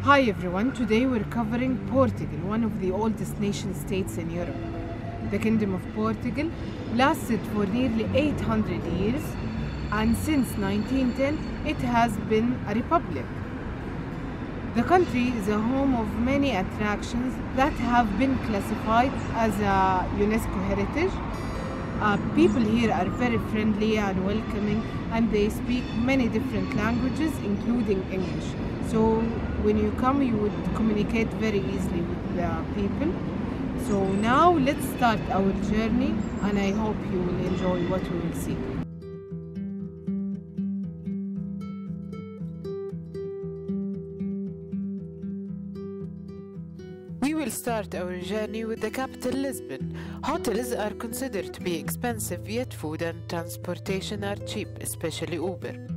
Hi everyone, today we're covering Portugal, one of the oldest nation-states in Europe. The Kingdom of Portugal lasted for nearly 800 years, and since 1910 it has been a republic. The country is a home of many attractions that have been classified as a UNESCO heritage. People here are very friendly and welcoming, and they speak many different languages, including English. So when you come, you would communicate very easily with the people. So now let's start our journey, and I hope you will enjoy what we will see. We will start our journey with the capital, Lisbon. Hotels are considered to be expensive, yet food and transportation are cheap, especially Uber.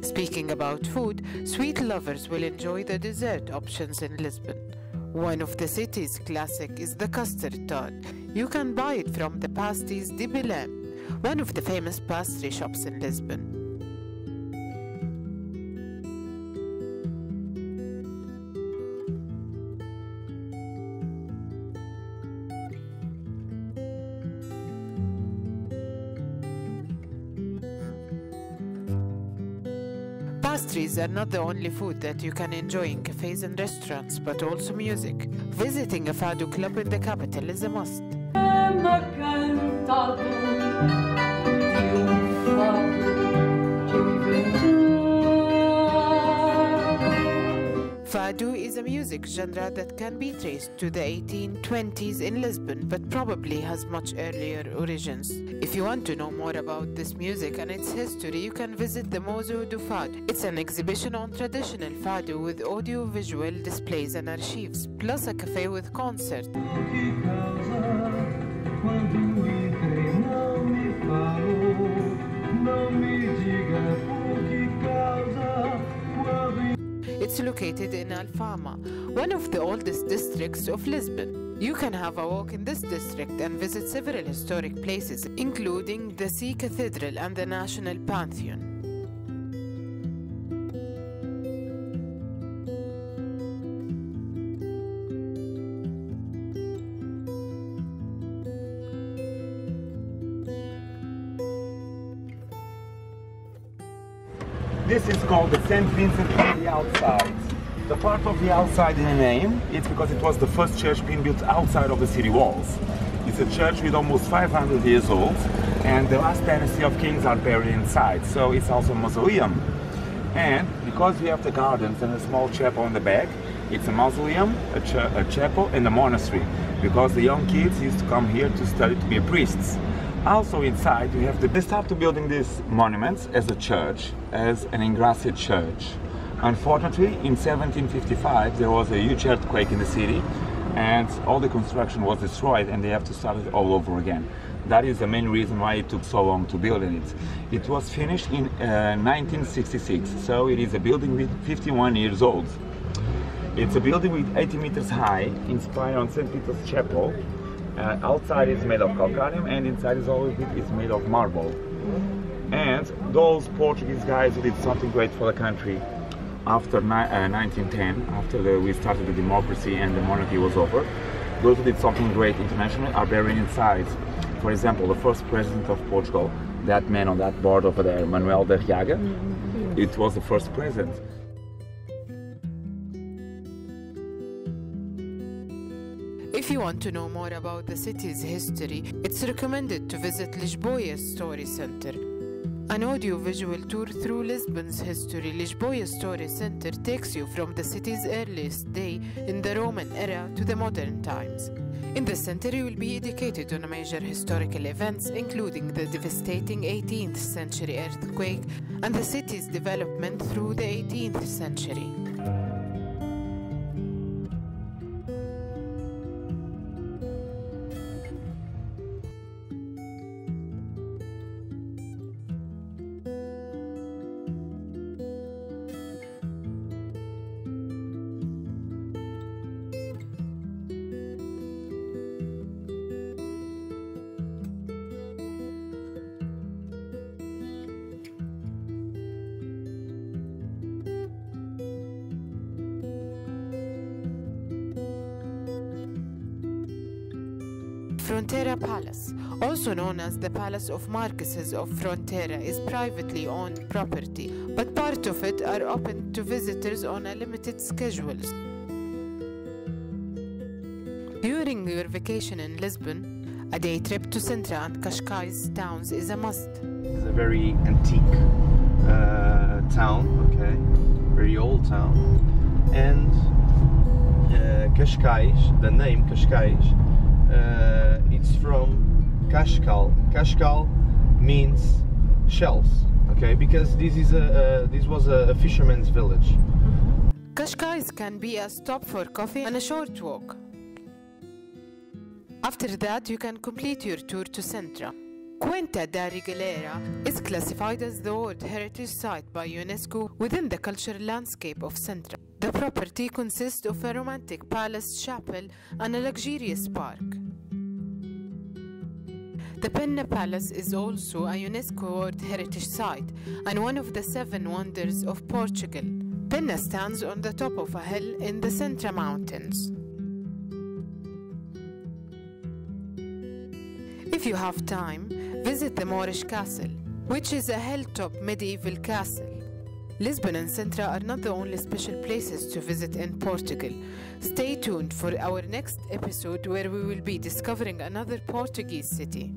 Speaking about food, sweet lovers will enjoy the dessert options in Lisbon. One of the city's classic is the custard tart. You can buy it from the Pastéis de Belém, one of the famous pastry shops in Lisbon. Pastries are not the only food that you can enjoy in cafes and restaurants, but also music. Visiting a fado club in the capital is a must. Fado is a music genre that can be traced to the 1820s in Lisbon, but probably has much earlier origins. If you want to know more about this music and its history, you can visit the Museu do Fado. It's an exhibition on traditional fado with audio-visual displays and archives, plus a cafe with concerts. It's located in Alfama, one of the oldest districts of Lisbon. You can have a walk in this district and visit several historic places, including the Sea Cathedral and the National Pantheon. This is called the St. Vincent on the outside. The part of the outside in the name, it's because it was the first church being built outside of the city walls. It's a church with almost 500 years old, and the last dynasty of kings are buried inside, so it's also a mausoleum. And because we have the gardens and a small chapel in the back, it's a mausoleum, a chapel, and a monastery, because the young kids used to come here to study to be priests. Also inside, we have they started building these monuments as a church, as an engraciate church. Unfortunately, in 1755, there was a huge earthquake in the city, and all the construction was destroyed, and they have to start it all over again. That is the main reason why it took so long to build it. It was finished in 1966, so it is a building with 51 years old. It's a building with 80 meters high, inspired on St. Peter's Chapel. Outside is made of calcareum, and inside is all of it is made of marble. And those Portuguese guys who did something great for the country after 1910, after we started the democracy and the monarchy was over, those who did something great internationally are buried inside. For example, the first president of Portugal, that man on that board over there, Manuel de Riaga, it was the first president. If you want to know more about the city's history, it's recommended to visit Lisboa Story Center. An audio-visual tour through Lisbon's history, Lisboa Story Center takes you from the city's earliest day in the Roman era to the modern times. In the center, you will be educated on major historical events, including the devastating 18th century earthquake and the city's development through the 18th century. Fronteira Palace, also known as the Palace of Marquesas of Fronteira, is privately owned property, but part of it are open to visitors on a limited schedule. During your vacation in Lisbon, a day trip to Sintra and Cascais towns is a must. It's a very antique town, okay, very old town, and Cascais, the name Cascais, it's from Cascal. Cascal means shells, okay, because this was a fisherman's village. Cascais can be a stop for coffee and a short walk. After that, you can complete your tour to Sintra. Quinta da Regalera is classified as the World Heritage Site by UNESCO within the cultural landscape of Sintra. The property consists of a romantic palace chapel and a luxurious park. The Penna Palace is also a UNESCO World Heritage Site and one of the 7 wonders of Portugal. Penna stands on the top of a hill in the Sintra Mountains. If you have time, visit the Moorish Castle, which is a hilltop medieval castle. Lisbon and Sintra are not the only special places to visit in Portugal. Stay tuned for our next episode where we will be discovering another Portuguese city.